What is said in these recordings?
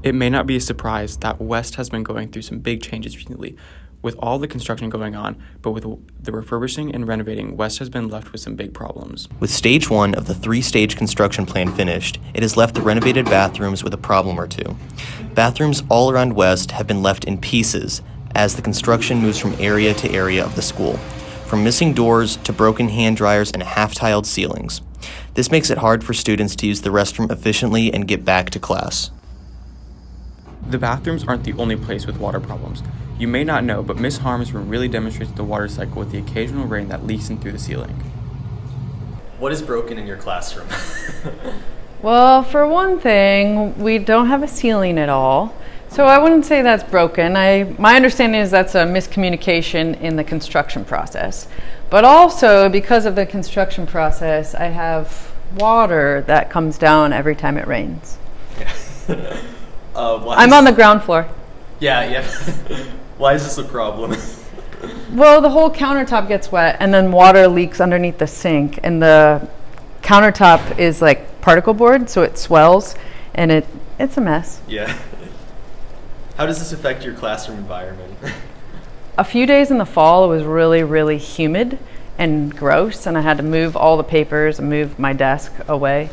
It may not be a surprise that West has been going through some big changes recently, with all the construction going on, but with the refurbishing and renovating, West has been left with some big problems. With stage 1 of the 3-stage construction plan finished, it has left the renovated bathrooms with a problem or two. Bathrooms all around West have been left in pieces as the construction moves from area to area of the school, from missing doors to broken hand dryers and half-tiled ceilings. This makes it hard for students to use the restroom efficiently and get back to class. The bathrooms aren't the only place with water problems. You may not know, but Miss Harm's room really demonstrates the water cycle with the occasional rain that leaks in through the ceiling. What is broken in your classroom? Well, for one thing, we don't have a ceiling at all. So I wouldn't say that's broken. My understanding is that's a miscommunication in the construction process. But also, because of the construction process, I have water that comes down every time it rains. Yeah. I'm on the ground floor. Yeah. Why is this a problem? Well, the whole countertop gets wet and then water leaks underneath the sink, and the countertop is like particle board, so it swells and it's a mess. Yeah. How does this affect your classroom environment? A few days in the fall, it was really, really humid and gross, and I had to move all the papers and move my desk away.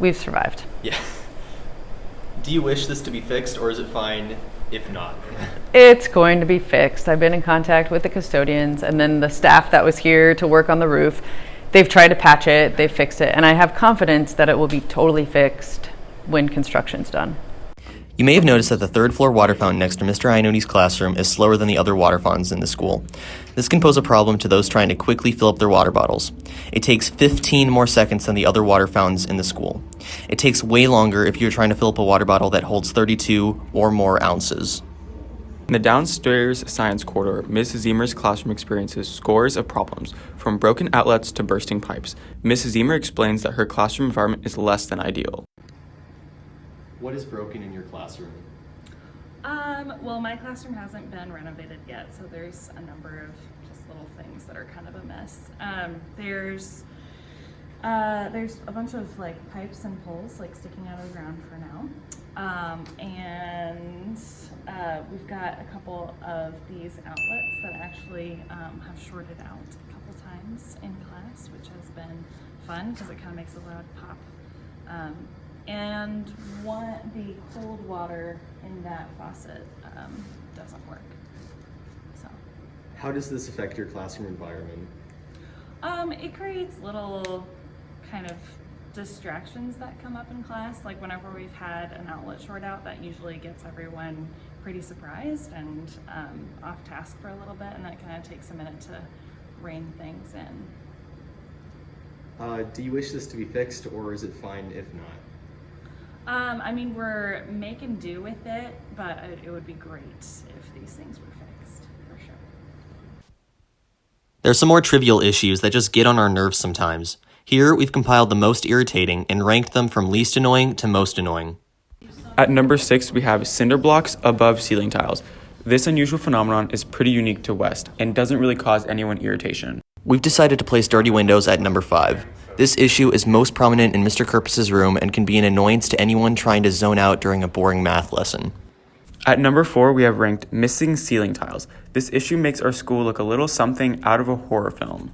We've survived. Yeah. Do you wish this to be fixed, or is it fine if not? It's going to be fixed. I've been in contact with the custodians and then the staff that was here to work on the roof. They've tried to patch it, they've fixed it, and I have confidence that it will be totally fixed when construction's done. You may have noticed that the third-floor water fountain next to Mr. Iannucci's classroom is slower than the other water fountains in the school. This can pose a problem to those trying to quickly fill up their water bottles. It takes 15 more seconds than the other water fountains in the school. It takes way longer if you're trying to fill up a water bottle that holds 32 or more ounces. In the downstairs science corridor, Ms. Zemer's classroom experiences scores of problems, from broken outlets to bursting pipes. Ms. Zemer explains that her classroom environment is less than ideal. What is broken in your classroom? Well, my classroom hasn't been renovated yet, so there's a number of just little things that are kind of a mess. There's a bunch of like pipes and poles like sticking out of the ground for now, and we've got a couple of these outlets that actually have shorted out a couple times in class, which has been fun because it kind of makes a loud pop. And the cold water in that faucet doesn't work. So, How does this affect your classroom environment? it creates little kind of distractions that come up in class. Like whenever we've had an outlet short out, that usually gets everyone pretty surprised and off task for a little bit, and that kind of takes a minute to rein things in. Do you wish this to be fixed, or is it fine if not? I mean, we're making do with it, but it would be great if these things were fixed, for sure. There are some more trivial issues that just get on our nerves sometimes. Here, we've compiled the most irritating and ranked them from least annoying to most annoying. At number 6, we have cinder blocks above ceiling tiles. This unusual phenomenon is pretty unique to West and doesn't really cause anyone irritation. We've decided to place dirty windows at number 5. This issue is most prominent in Mr. Kerpus's room and can be an annoyance to anyone trying to zone out during a boring math lesson. At number 4, we have ranked missing ceiling tiles. This issue makes our school look a little something out of a horror film.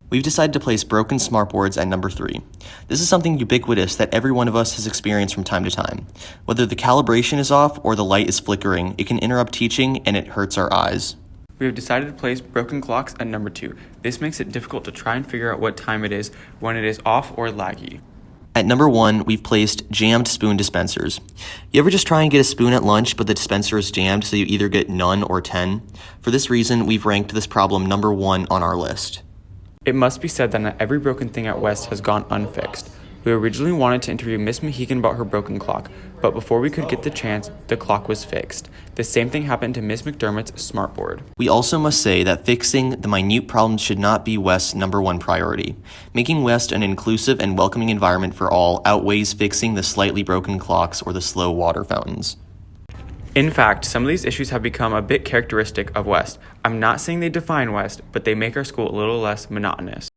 We've decided to place broken smartboards at number 3. This is something ubiquitous that every one of us has experienced from time to time. Whether the calibration is off or the light is flickering, it can interrupt teaching and it hurts our eyes. We have decided to place broken clocks at number 2. This makes it difficult to try and figure out what time it is when it is off or laggy. At number 1, we've placed jammed spoon dispensers. You ever just try and get a spoon at lunch, but the dispenser is jammed, so you either get none or 10? For this reason, we've ranked this problem number 1 on our list. It must be said that not every broken thing at West has gone unfixed. We originally wanted to interview Miss Mohican about her broken clock, but before we could get the chance, the clock was fixed. The same thing happened to Miss McDermott's smartboard. We also must say that fixing the minute problems should not be West's number 1 priority. Making West an inclusive and welcoming environment for all outweighs fixing the slightly broken clocks or the slow water fountains. In fact, some of these issues have become a bit characteristic of West. I'm not saying they define West, but they make our school a little less monotonous.